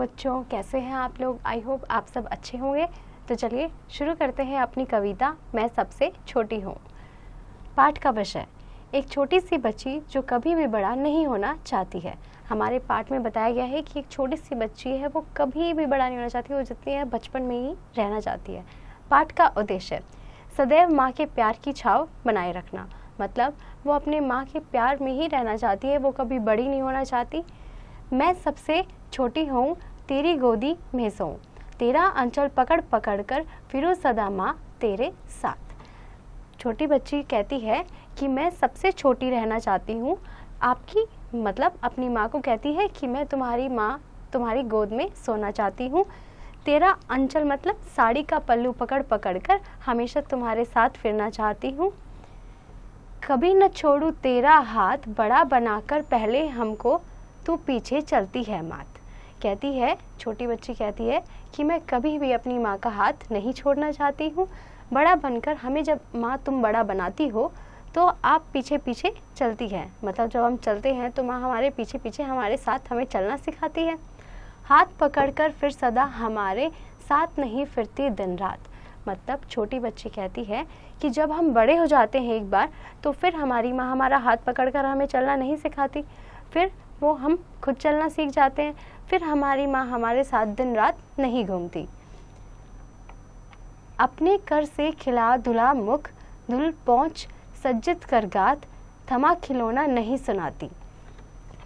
बच्चों, कैसे हैं आप लोग? आई होप आप सब अच्छे होंगे। तो चलिए शुरू करते हैं अपनी कविता मैं सबसे छोटी हूँ। पाठ का विषय, एक छोटी सी बच्ची जो कभी भी बड़ा नहीं होना चाहती है। हमारे पाठ में बताया गया है कि एक छोटी सी बच्ची है, वो कभी भी बड़ा नहीं होना चाहती, वो जितनी है बचपन में ही रहना चाहती है। पाठ का उद्देश्य, सदैव माँ के प्यार की छाव बनाए रखना। मतलब वो अपने माँ के प्यार में ही रहना चाहती है, वो कभी बड़ी नहीं होना चाहती। मैं सबसे छोटी हूँ, तेरी गोदी में सोऊं, तेरा अंचल पकड़ पकड़ कर फिरूं सदा माँ तेरे साथ। छोटी बच्ची कहती है कि मैं सबसे छोटी रहना चाहती हूँ। आपकी मतलब अपनी माँ को कहती है कि मैं तुम्हारी माँ तुम्हारी गोद में सोना चाहती हूँ। तेरा अंचल मतलब साड़ी का पल्लू पकड़ पकड़ कर हमेशा तुम्हारे साथ फिरना चाहती हूँ। कभी न छोड़ू तेरा हाथ, बड़ा बनाकर पहले हमको तू पीछे चलती है मात। कहती है, छोटी बच्ची कहती है कि मैं कभी भी अपनी माँ का हाथ नहीं छोड़ना चाहती हूँ। बड़ा बनकर हमें जब माँ तुम बड़ा बनाती हो तो आप पीछे पीछे चलती है। मतलब जब हम चलते हैं तो माँ हमारे पीछे पीछे हमारे साथ हमें चलना सिखाती है। हाथ पकड़कर फिर सदा हमारे साथ नहीं फिरती दिन रात। मतलब छोटी बच्ची कहती है कि जब हम बड़े हो जाते हैं एक बार, तो फिर हमारी माँ हमारा हाथ पकड़कर हमें चलना नहीं सिखाती, फिर वो हम खुद चलना सीख जाते हैं। फिर हमारी माँ हमारे साथ दिन रात नहीं घूमती। अपने कर से खिला धुला मुख, धुल पहुँच सज्जित कर गात, थमा खिलौना नहीं सुनाती।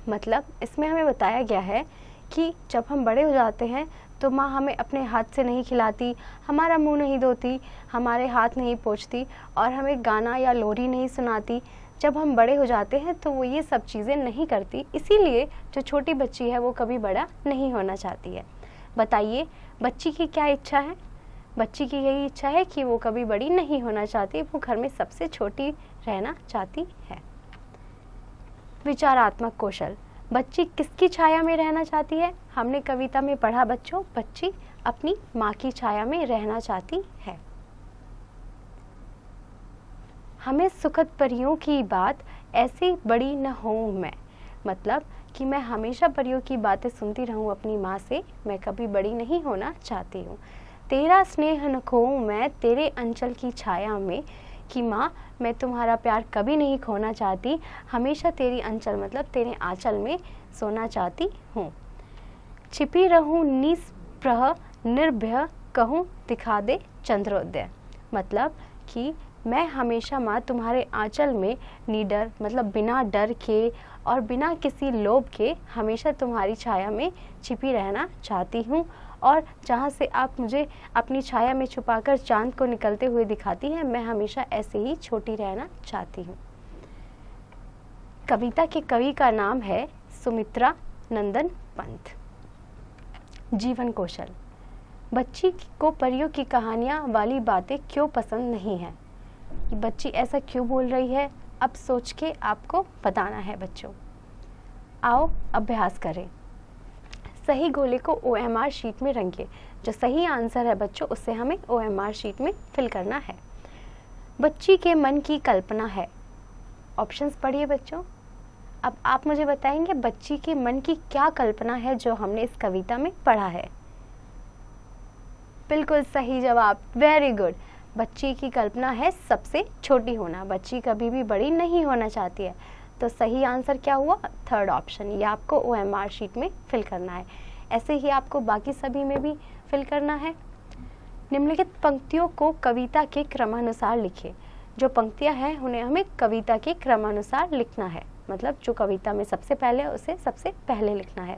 मतलब इसमें हमें बताया गया है कि जब हम बड़े हो जाते हैं तो माँ हमें अपने हाथ से नहीं खिलाती, हमारा मुंह नहीं धोती, हमारे हाथ नहीं पोंछती और हमें गाना या लोरी नहीं सुनाती। जब हम बड़े हो जाते हैं तो वो ये सब चीज़ें नहीं करती। इसीलिए जो छोटी बच्ची है वो कभी बड़ा नहीं होना चाहती है। बताइए बच्ची की क्या इच्छा है? बच्ची की यही इच्छा है कि वो कभी बड़ी नहीं होना चाहती, वो घर में सबसे छोटी रहना चाहती है। विचारात्मक कौशल, बच्ची किसकी छाया में रहना चाहती है? हमने कविता में पढ़ा बच्चों, बच्ची अपनी माँ की छाया में रहना चाहती है। हमें सुखद परियों की बात ऐसी बड़ी न होऊं मैं। मतलब कि मैं हमेशा परियों की बातें सुनती रहूं अपनी माँ से, मैं कभी बड़ी नहीं होना चाहती हूँ। तेरा स्नेह न खोऊं मैं तेरे अंचल की छाया में, कि माँ मैं तुम्हारा प्यार कभी नहीं खोना चाहती, हमेशा तेरी अंचल मतलब तेरे आंचल में सोना चाहती हूँ। छिपी रहूं निस्पृह निर्भय, कहूँ दिखा दे चंद्रोदय। मतलब कि मैं हमेशा माँ तुम्हारे आंचल में निडर मतलब बिना डर के और बिना किसी लोभ के हमेशा तुम्हारी छाया में छिपी रहना चाहती हूँ। और जहाँ से आप मुझे अपनी छाया में छुपाकर चांद को निकलते हुए दिखाती हैं, मैं हमेशा ऐसे ही छोटी रहना चाहती हूँ। कविता के कवि का नाम है सुमित्रा नंदन पंत। जीवन कौशल, बच्ची को परियों की कहानियाँ वाली बातें क्यों पसंद नहीं है? बच्ची ऐसा क्यों बोल रही है, अब सोच के आपको बताना है बच्चों। आओ अभ्यास करें। सही गोले को OMR शीट में रंगे। जो सही आंसर है बच्चों उसे हमें OMR शीट में फिल करना है। बच्ची के मन की कल्पना है। ऑप्शंस पढ़िए बच्चों। अब आप मुझे बताएंगे बच्ची के मन की क्या कल्पना है जो हमने इस कविता में पढ़ा है। बिल्कुल सही जवाब, वेरी गुड। बच्ची की कल्पना है सबसे छोटी होना, बच्ची कभी भी बड़ी नहीं होना चाहती है। तो सही आंसर क्या हुआ? Third option. ये आपको OMR शीट में फिल करना है। ऐसे ही आपको बाकी सभी में भी फिल करना है। निम्नलिखित पंक्तियों को कविता के क्रमानुसार लिखें। जो पंक्तियां हैं उन्हें हमें कविता के क्रमानुसार लिखना है। मतलब जो कविता में सबसे पहले है उसे सबसे पहले लिखना है।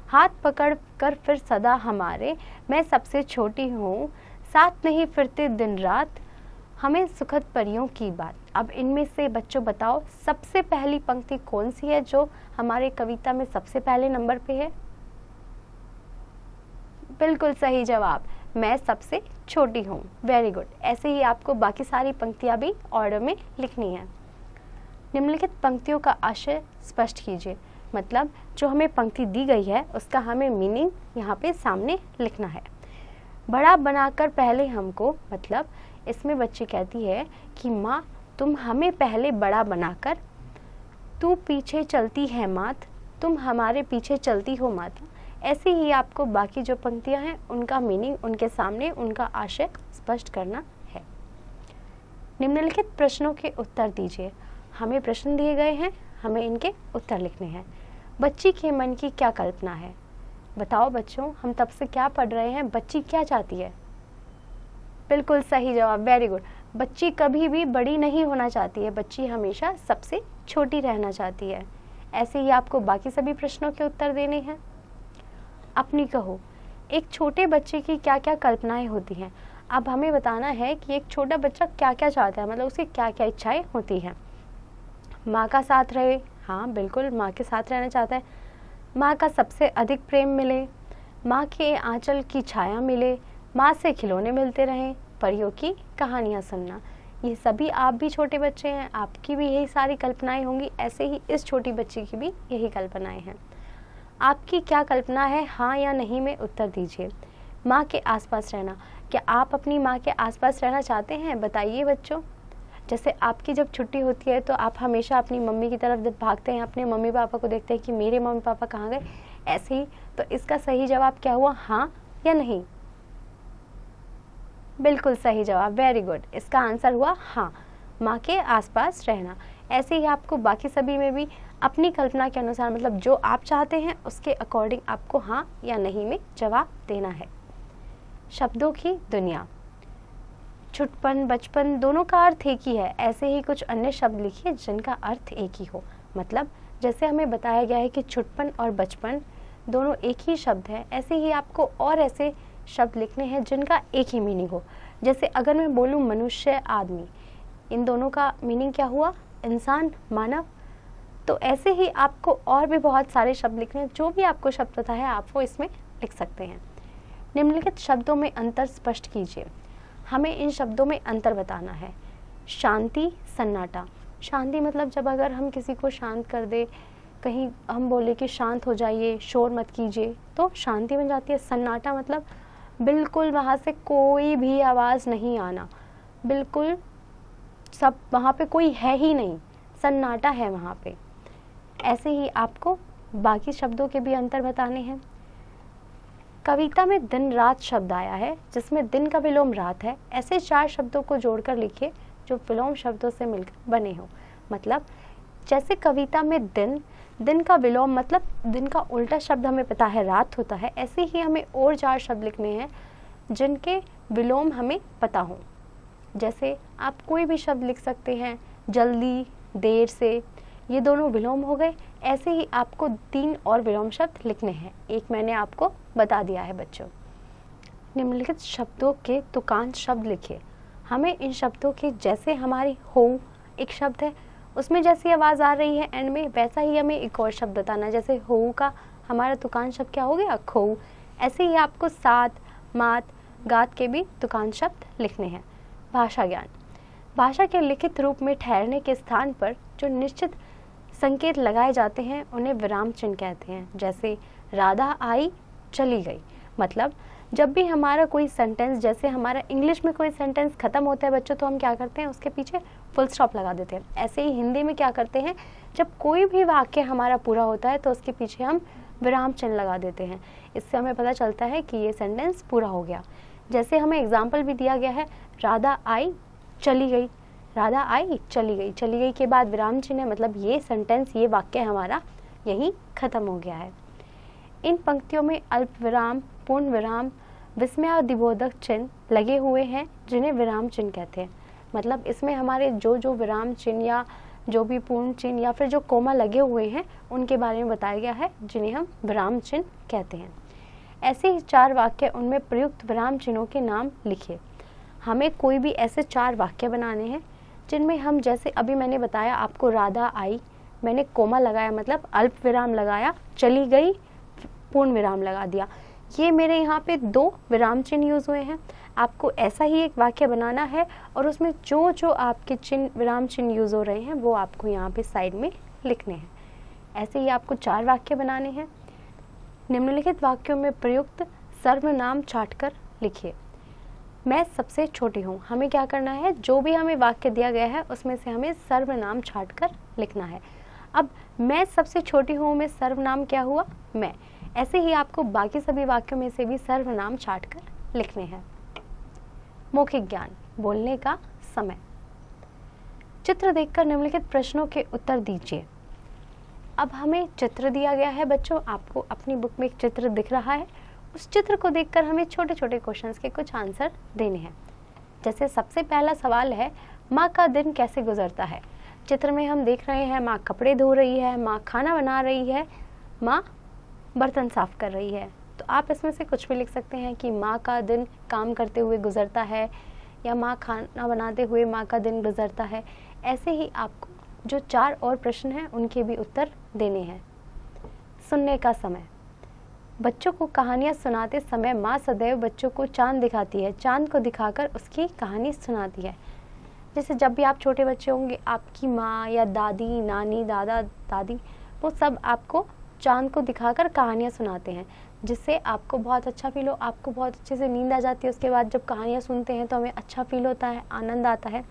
हाथ पकड़ कर फिर सदा हमारे, मैं सबसे छोटी हूँ, साथ नहीं फिरते दिन रात, हमें सुखद परियों की बात। अब इनमें से बच्चों बताओ सबसे पहली पंक्ति कौन सी है जो हमारे कविता में सबसे पहले नंबर पे है? बिल्कुल सही जवाब, मैं सबसे छोटी हूँ। Very good. ऐसे ही आपको बाकी सारी पंक्तियाँ भी ऑर्डर में लिखनी है। निम्नलिखित पंक्तियों का आशय स्पष्ट कीजिए। मतलब जो हमें पंक्ति दी गई है उसका हमें मीनिंग यहाँ पे सामने लिखना है। बड़ा बनाकर पहले हमको, मतलब इसमें बच्ची कहती है कि माँ तुम हमें पहले बड़ा बनाकर, तू पीछे चलती है मात, तुम हमारे पीछे चलती हो माता। ऐसे ही आपको बाकी जो पंक्तियां हैं उनका मीनिंग उनके सामने उनका आशय स्पष्ट करना है। निम्नलिखित प्रश्नों के उत्तर दीजिए। हमें प्रश्न दिए गए हैं, हमें इनके उत्तर लिखने हैं। बच्ची के मन की क्या कल्पना है? बताओ बच्चों, हम तब से क्या पढ़ रहे हैं, बच्ची क्या चाहती है? बिल्कुल सही जवाब, वेरी गुड। बच्ची कभी भी बड़ी नहीं होना चाहती है, बच्ची हमेशा सबसे छोटी रहना चाहती है। ऐसे ही आपको बाकी सभी प्रश्नों के उत्तर देने हैं। अपनी कहो, एक छोटे बच्चे की क्या क्या कल्पनाएं होती हैं? अब हमें बताना है कि एक छोटा बच्चा क्या क्या चाहता है, मतलब उसकी क्या क्या इच्छाएं होती हैं। माँ का साथ रहे, हाँ बिल्कुल माँ के साथ रहना चाहता है। माँ का सबसे अधिक प्रेम मिले, माँ के आंचल की छाया मिले, माँ से खिलौने मिलते रहें, परियों की कहानियाँ सुनना। ये सभी आप भी छोटे बच्चे हैं, आपकी भी यही सारी कल्पनाएं होंगी। ऐसे ही इस छोटी बच्ची की भी यही कल्पनाएं हैं। आपकी क्या कल्पना है, हाँ या नहीं में उत्तर दीजिए। माँ के आसपास रहना, क्या आप अपनी माँ के आसपास रहना चाहते हैं? बताइए बच्चों। जैसे आपकी जब छुट्टी होती है तो आप हमेशा अपनी मम्मी की तरफ जब भागते हैं, अपने मम्मी पापा को देखते हैं कि मेरे मम्मी पापा कहाँ गए, ऐसे ही। तो इसका सही जवाब क्या हुआ, हाँ या नहीं? बिल्कुल सही जवाब, वेरी गुड। इसका आंसर हुआ हाँ, माँ के आसपास रहना। ऐसे ही आपको बाकी सभी में भी अपनी कल्पना के अनुसार, मतलब जो आप चाहते हैं उसके अकॉर्डिंग आपको हाँ या नहीं में जवाब देना है। शब्दों की दुनिया। छुटपन, बचपन दोनों का अर्थ एक ही है। ऐसे ही कुछ अन्य शब्द लिखिए जिनका अर्थ एक ही हो। मतलब जैसे हमें बताया गया है कि छुटपन और बचपन दोनों एक ही शब्द है, ऐसे ही आपको और ऐसे शब्द लिखने हैं जिनका एक ही मीनिंग हो। जैसे अगर मैं बोलूँ मनुष्य, आदमी, इन दोनों का मीनिंग क्या हुआ, इंसान, मानव। तो ऐसे ही आपको और भी बहुत सारे शब्द लिखने हैं। जो भी आपको शब्द पता है आप वो इसमें लिख सकते हैं। निम्नलिखित शब्दों में अंतर स्पष्ट कीजिए। हमें इन शब्दों में अंतर बताना है। शांति, सन्नाटा। शांति मतलब जब अगर हम किसी को शांत कर दे, कहीं हम बोले कि शांत हो जाइए, शोर मत कीजिए, तो शांति बन जाती है। सन्नाटा मतलब बिल्कुल वहाँ से कोई भी आवाज़ नहीं आना, बिल्कुल सब, वहाँ पे कोई है ही नहीं, सन्नाटा है वहाँ पे। ऐसे ही आपको बाकी शब्दों के भी अंतर बताने हैं। कविता में दिन रात शब्द आया है जिसमें दिन का विलोम रात है। ऐसे 4 शब्दों को जोड़कर लिखिए जो विलोम शब्दों से मिलकर बने हो। मतलब जैसे कविता में दिन, दिन का विलोम मतलब दिन का उल्टा शब्द हमें पता है रात होता है। ऐसे ही हमें और 4 शब्द लिखने हैं जिनके विलोम हमें पता हो। जैसे आप कोई भी शब्द लिख सकते हैं, जल्दी, देर से, ये दोनों विलोम हो गए। ऐसे ही आपको 3 और विलोम शब्द लिखने हैं, एक मैंने आपको बता दिया है बच्चों। निम्नलिखित शब्दों के तुकांत शब्द लिखिए। हमें इन शब्दों के, जैसे हमारी हो एक शब्द है, उसमें जैसी आवाज़ आ रही है एंड में, वैसा ही हमें एक और शब्द बताना है। जैसे हो का हमारा तुकांत शब्द क्या हो गया, खो। ऐसे ही आपको सात, मात, गात के भी तुकांत शब्द लिखने हैं। भाषा ज्ञान। भाषा के लिखित रूप में ठहरने के स्थान पर जो निश्चित संकेत लगाए जाते हैं उन्हें विराम चिन्ह कहते हैं। जैसे राधा आई, चली गई। मतलब जब भी हमारा कोई सेंटेंस, जैसे हमारा इंग्लिश में कोई सेंटेंस खत्म होता है बच्चों, तो हम क्या करते हैं, उसके पीछे फुल स्टॉप लगा देते हैं। ऐसे ही हिंदी में क्या करते हैं, जब कोई भी वाक्य हमारा पूरा होता है तो उसके पीछे हम विराम चिन्ह लगा देते हैं। इससे हमें पता चलता है कि ये सेंटेंस पूरा हो गया। जैसे हमें एग्जाम्पल भी दिया गया है, राधा आई, चली गई। राधा आई, चली गई, चली गई के बाद विराम चिन्ह है, मतलब ये सेंटेंस, ये वाक्य हमारा यहीं खत्म हो गया है। इन पंक्तियों में अल्प विराम, पूर्ण विराम, विस्मयादिबोधक चिन्ह लगे हुए हैं जिन्हें विराम चिन्ह कहते हैं। मतलब इसमें हमारे जो जो विराम चिन्ह या जो भी पूर्ण चिन्ह या फिर जो कोमा लगे हुए हैं उनके बारे में बताया गया है, जिन्हें हम विराम चिन्ह कहते हैं। ऐसे ही 4 वाक्य, उनमें प्रयुक्त विराम चिन्हों के नाम लिखिए। हमें कोई भी ऐसे 4 वाक्य बनाने हैं जिनमें हम, जैसे अभी मैंने बताया आपको, राधा आई, मैंने कोमा लगाया मतलब अल्प विराम लगाया, चली गई पूर्ण विराम लगा दिया। ये मेरे यहाँ पे 2 विराम चिन्ह यूज़ हुए हैं। आपको ऐसा ही एक वाक्य बनाना है और उसमें जो जो आपके चिन्ह, विराम चिन्ह यूज़ हो रहे हैं वो आपको यहाँ पे साइड में लिखने हैं। ऐसे ही आपको 4 वाक्य बनाने हैं। निम्नलिखित वाक्यों में प्रयुक्त सर्वनाम छांटकर लिखिए। मैं सबसे छोटी हूँ। हमें क्या करना है, जो भी हमें वाक्य दिया गया है उसमें से हमें सर्वनाम छांटकर लिखना है। अब मैं सबसे छोटी हूँ में सर्वनाम क्या हुआ, मैं। ऐसे ही आपको बाकी सभी वाक्यों में से भी सर्वनाम छांटकर लिखने हैं। मौखिक ज्ञान, बोलने का समय। चित्र देखकर निम्नलिखित प्रश्नों के उत्तर दीजिए। अब हमें चित्र दिया गया है बच्चों, आपको अपनी बुक में एक चित्र दिख रहा है, उस चित्र को देखकर हमें छोटे छोटे क्वेश्चंस के कुछ आंसर देने हैं। जैसे सबसे पहला सवाल है, माँ का दिन कैसे गुजरता है। चित्र में हम देख रहे हैं माँ कपड़े धो रही है, माँ खाना बना रही है, माँ बर्तन साफ कर रही है। तो आप इसमें से कुछ भी लिख सकते हैं कि माँ का दिन काम करते हुए गुजरता है, या माँ खाना बनाते हुए माँ का दिन गुजरता है। ऐसे ही आपको जो 4 और प्रश्न हैं उनके भी उत्तर देने हैं। सुनने का समय। बच्चों को कहानियाँ सुनाते समय माँ सदैव बच्चों को चांद दिखाती है, चांद को दिखाकर उसकी कहानी सुनाती है। जैसे जब भी आप छोटे बच्चे होंगे, आपकी माँ या दादी, नानी, दादा, दादी, वो सब आपको चांद को दिखाकर कहानियाँ सुनाते हैं, जिससे आपको बहुत अच्छा फील हो, आपको बहुत अच्छे से नींद आ जाती है। उसके बाद जब कहानियाँ सुनते हैं तो हमें अच्छा फील होता है, आनंद आता है।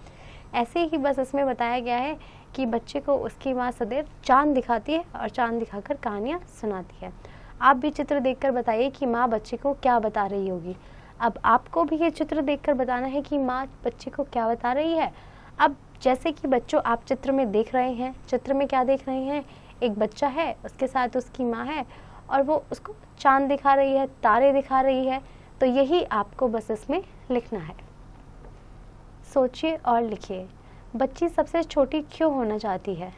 ऐसे ही बस इसमें बताया गया है कि बच्चे को उसकी माँ सदैव चांद दिखाती है और चांद दिखाकर कहानियाँ सुनाती है। आप भी चित्र देखकर बताइए कि माँ बच्चे को क्या बता रही होगी। अब आपको भी ये चित्र देखकर बताना है कि माँ बच्चे को क्या बता रही है। अब जैसे कि बच्चों आप चित्र में देख रहे हैं, चित्र में क्या देख रहे हैं, एक बच्चा है, उसके साथ उसकी माँ है और वो उसको चांद दिखा रही है, तारे दिखा रही है। तो यही आपको बस इसमें लिखना है। सोचिए और लिखिए। बच्ची सबसे छोटी क्यों होना चाहती है।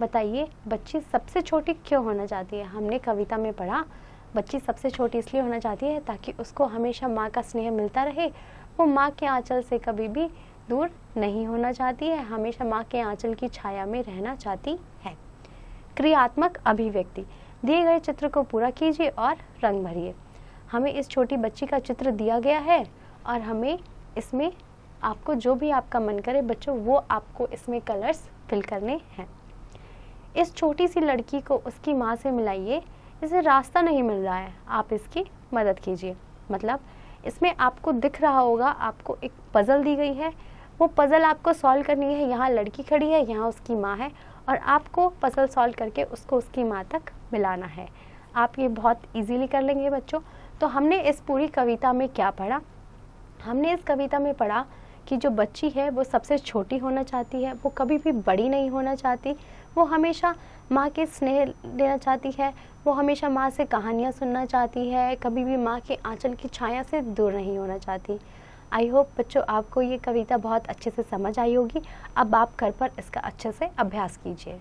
बताइए, बच्ची सबसे छोटी क्यों होना चाहती है। हमने कविता में पढ़ा बच्ची सबसे छोटी इसलिए होना चाहती है ताकि उसको हमेशा माँ का स्नेह मिलता रहे, वो माँ के आंचल से कभी भी दूर नहीं होना चाहती है, हमेशा माँ के आंचल की छाया में रहना चाहती है। क्रियात्मक अभिव्यक्ति। दिए गए चित्र को पूरा कीजिए और रंग भरिए। हमें इस छोटी बच्ची का चित्र दिया गया है और हमें इसमें आपको जो भी आपका मन करे बच्चों, वो आपको इसमें कलर्स फिल करने हैं। इस छोटी सी लड़की को उसकी माँ से मिलाइए, इसे रास्ता नहीं मिल रहा है, आप इसकी मदद कीजिए। मतलब इसमें आपको दिख रहा होगा, आपको एक पज़ल दी गई है, वो पज़ल आपको सॉल्व करनी है। यहाँ लड़की खड़ी है, यहाँ उसकी माँ है और आपको पज़ल सॉल्व करके उसको उसकी माँ तक मिलाना है। आप ये बहुत इजीली कर लेंगे बच्चों। तो हमने इस पूरी कविता में क्या पढ़ा। हमने इस कविता में पढ़ा कि जो बच्ची है वो सबसे छोटी होना चाहती है, वो कभी भी बड़ी नहीं होना चाहती, वो हमेशा माँ के स्नेह लेना चाहती है, वो हमेशा माँ से कहानियाँ सुनना चाहती है, कभी भी माँ के आंचल की छाया से दूर नहीं होना चाहती। आई होप बच्चों आपको ये कविता बहुत अच्छे से समझ आई होगी। अब आप घर पर इसका अच्छे से अभ्यास कीजिए।